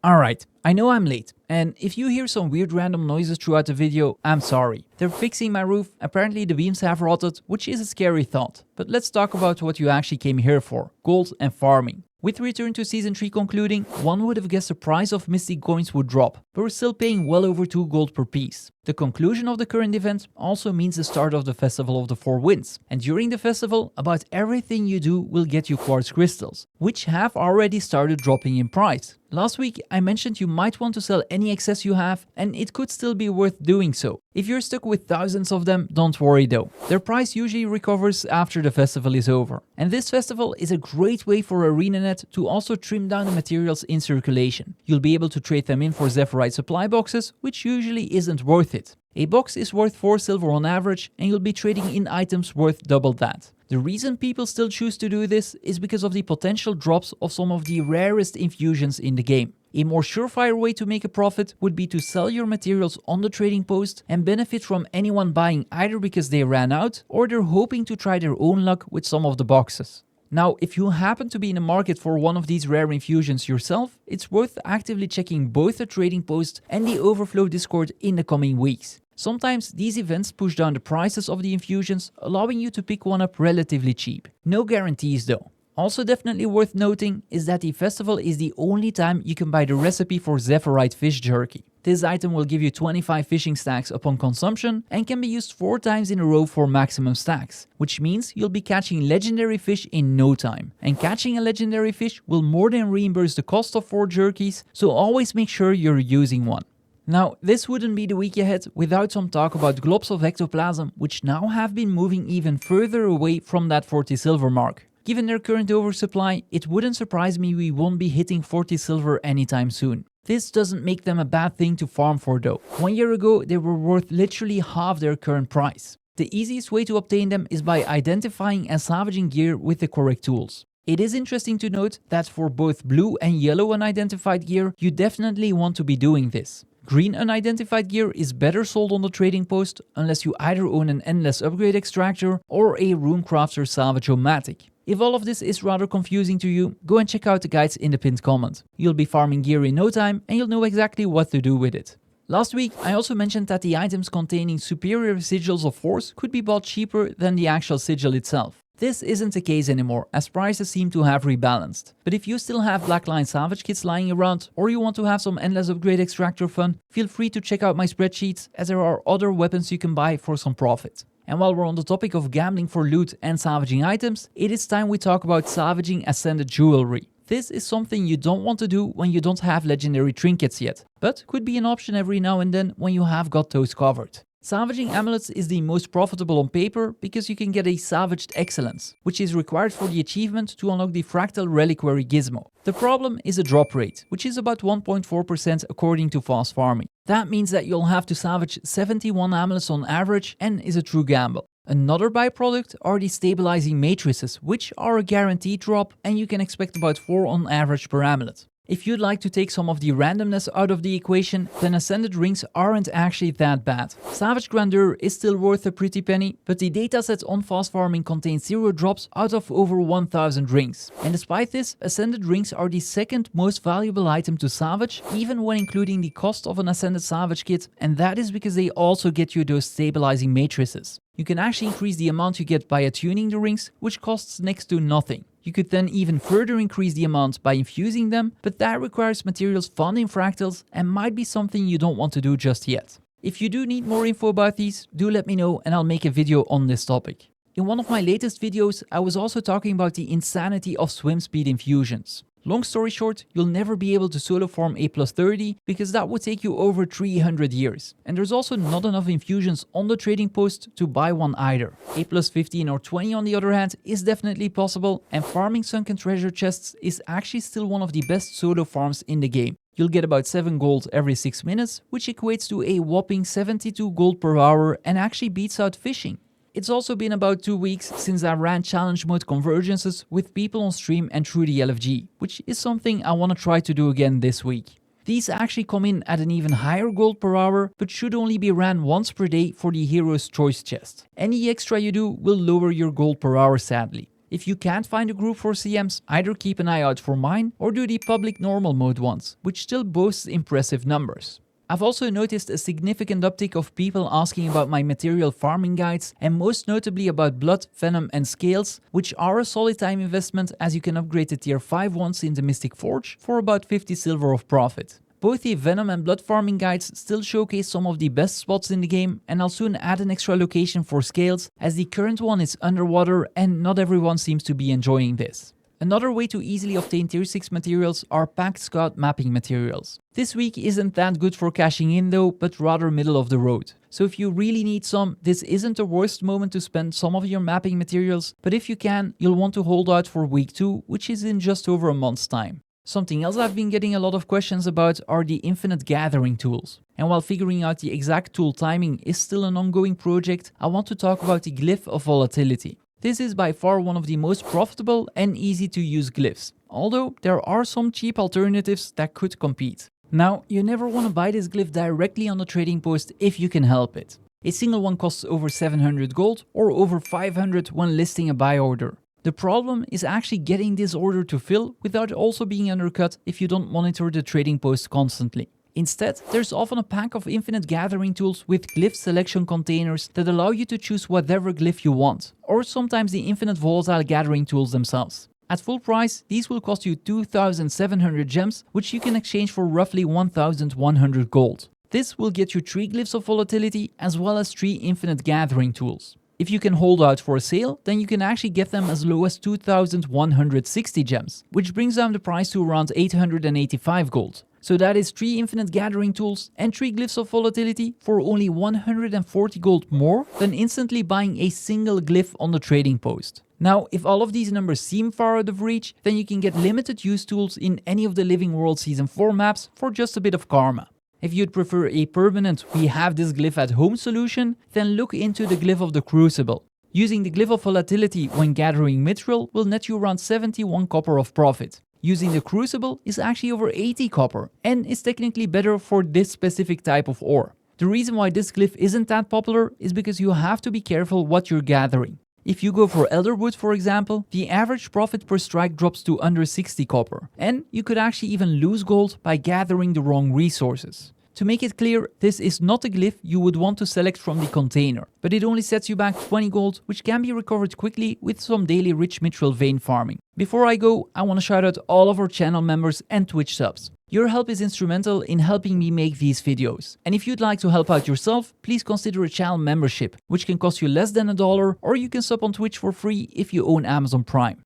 Alright, I know I'm late, and if you hear some weird random noises throughout the video, I'm sorry. They're fixing my roof, apparently the beams have rotted, which is a scary thought. But let's talk about what you actually came here for, gold and farming. With Return to Season 3 concluding, one would have guessed the price of Mystic coins would drop, but we're still paying well over 2 gold per piece. The conclusion of the current event also means the start of the Festival of the Four Winds, and during the festival, about everything you do will get you quartz crystals, which have already started dropping in price. Last week I mentioned you might want to sell any excess you have, and it could still be worth doing so. If you're stuck with thousands of them, don't worry though. Their price usually recovers after the festival is over. And this festival is a great way for ArenaNet to also trim down the materials in circulation. You'll be able to trade them in for Zephyrite supply boxes, which usually isn't worth it. A box is worth 4 silver on average, and you'll be trading in items worth double that. The reason people still choose to do this is because of the potential drops of some of the rarest infusions in the game. A more surefire way to make a profit would be to sell your materials on the trading post and benefit from anyone buying either because they ran out or they're hoping to try their own luck with some of the boxes. Now, if you happen to be in the market for one of these rare infusions yourself, it's worth actively checking both the trading post and the Overflow Discord in the coming weeks. Sometimes these events push down the prices of the infusions, allowing you to pick one up relatively cheap. No guarantees though. Also definitely worth noting is that the festival is the only time you can buy the recipe for Zephyrite fish jerky. This item will give you 25 fishing stacks upon consumption and can be used 4 times in a row for maximum stacks, which means you'll be catching legendary fish in no time. And catching a legendary fish will more than reimburse the cost of 4 jerkies, so always make sure you're using one. Now, this wouldn't be the week ahead without some talk about Globs of Ectoplasm, which now have been moving even further away from that 40 silver mark. Given their current oversupply, it wouldn't surprise me we won't be hitting 40 silver anytime soon. This doesn't make them a bad thing to farm for though. 1 year ago they were worth literally half their current price. The easiest way to obtain them is by identifying and salvaging gear with the correct tools. It is interesting to note that for both blue and yellow unidentified gear, you definitely want to be doing this. Green unidentified gear is better sold on the trading post unless you either own an endless upgrade extractor or a Runecrafter salvage-o-matic. If all of this is rather confusing to you, go and check out the guides in the pinned comment. You'll be farming gear in no time and you'll know exactly what to do with it. Last week I also mentioned that the items containing superior sigils of force could be bought cheaper than the actual sigil itself. This isn't the case anymore, as prices seem to have rebalanced. But if you still have Blackline salvage kits lying around, or you want to have some endless upgrade extractor fun, feel free to check out my spreadsheets, as there are other weapons you can buy for some profit. And while we're on the topic of gambling for loot and salvaging items, it is time we talk about salvaging ascended jewelry. This is something you don't want to do when you don't have legendary trinkets yet, but could be an option every now and then when you have got those covered. Salvaging amulets is the most profitable on paper because you can get a Salvaged Excellence, which is required for the achievement to unlock the Fractal Reliquary gizmo. The problem is the drop rate, which is about 1.4% according to fast farming. That means that you'll have to salvage 71 amulets on average and is a true gamble. Another byproduct are the stabilizing matrices, which are a guaranteed drop and you can expect about 4 on average per amulet. If you'd like to take some of the randomness out of the equation, then Ascended Rings aren't actually that bad. Salvage Grandeur is still worth a pretty penny, but the dataset on fast farming contains 0 drops out of over 1000 rings. And despite this, Ascended Rings are the second most valuable item to salvage, even when including the cost of an Ascended Salvage Kit, and that is because they also get you those stabilizing matrices. You can actually increase the amount you get by attuning the rings, which costs next to nothing. You could then even further increase the amount by infusing them, but that requires materials found in fractals and might be something you don't want to do just yet. If you do need more info about these, do let me know and I'll make a video on this topic. In one of my latest videos, I was also talking about the insanity of swim speed infusions. Long story short, you'll never be able to solo farm A+30 because that would take you over 300 years. And there's also not enough infusions on the trading post to buy one either. A+15 or 20 on the other hand is definitely possible, and farming sunken treasure chests is actually still one of the best solo farms in the game. You'll get about 7 gold every 6 minutes, which equates to a whopping 72 gold per hour and actually beats out fishing. It's also been about 2 weeks since I ran challenge mode convergences with people on stream and through the LFG, which is something I want to try to do again this week. These actually come in at an even higher gold per hour, but should only be ran once per day for the Hero's Choice chest. Any extra you do will lower your gold per hour sadly. If you can't find a group for CMs, either keep an eye out for mine or do the public normal mode ones, which still boasts impressive numbers. I've also noticed a significant uptick of people asking about my material farming guides, and most notably about blood, venom and scales, which are a solid time investment as you can upgrade to tier 5 once in the Mystic Forge for about 50 silver of profit. Both the venom and blood farming guides still showcase some of the best spots in the game, and I'll soon add an extra location for scales as the current one is underwater and not everyone seems to be enjoying this. Another way to easily obtain tier 6 materials are packed scout mapping materials. This week isn't that good for cashing in though, but rather middle of the road. So if you really need some, this isn't the worst moment to spend some of your mapping materials, but if you can, you'll want to hold out for week 2, which is in just over a month's time. Something else I've been getting a lot of questions about are the infinite gathering tools. And while figuring out the exact tool timing is still an ongoing project, I want to talk about the Glyph of Volatility. This is by far one of the most profitable and easy to use glyphs, although there are some cheap alternatives that could compete. Now, you never want to buy this glyph directly on the trading post if you can help it. A single one costs over 700 gold or over 500 when listing a buy order. The problem is actually getting this order to fill without also being undercut if you don't monitor the trading post constantly. Instead, there's often a pack of infinite gathering tools with glyph selection containers that allow you to choose whatever glyph you want, or sometimes the infinite volatile gathering tools themselves. At full price, these will cost you 2,700 gems, which you can exchange for roughly 1,100 gold. This will get you 3 Glyphs of Volatility as well as 3 infinite gathering tools. If you can hold out for a sale, then you can actually get them as low as 2,160 gems, which brings down the price to around 885 gold. So that is 3 infinite gathering tools and 3 Glyphs of Volatility for only 140 gold more than instantly buying a single glyph on the trading post. Now, if all of these numbers seem far out of reach, then you can get limited use tools in any of the Living World Season 4 maps for just a bit of karma. If you'd prefer a permanent "we have this glyph at home" solution, then look into the Glyph of the Crucible. Using the Glyph of Volatility when gathering mithril will net you around 71 copper of profit. Using the Crucible is actually over 80 copper and is technically better for this specific type of ore. The reason why this glyph isn't that popular is because you have to be careful what you're gathering. If you go for Elderwood, for example, the average profit per strike drops to under 60 copper, and you could actually even lose gold by gathering the wrong resources. To make it clear, this is not a glyph you would want to select from the container, but it only sets you back 20 gold, which can be recovered quickly with some daily rich mithril vein farming. Before I go, I want to shout out all of our channel members and Twitch subs. Your help is instrumental in helping me make these videos. And if you'd like to help out yourself, please consider a channel membership, which can cost you less than $1, or you can sub on Twitch for free if you own Amazon Prime.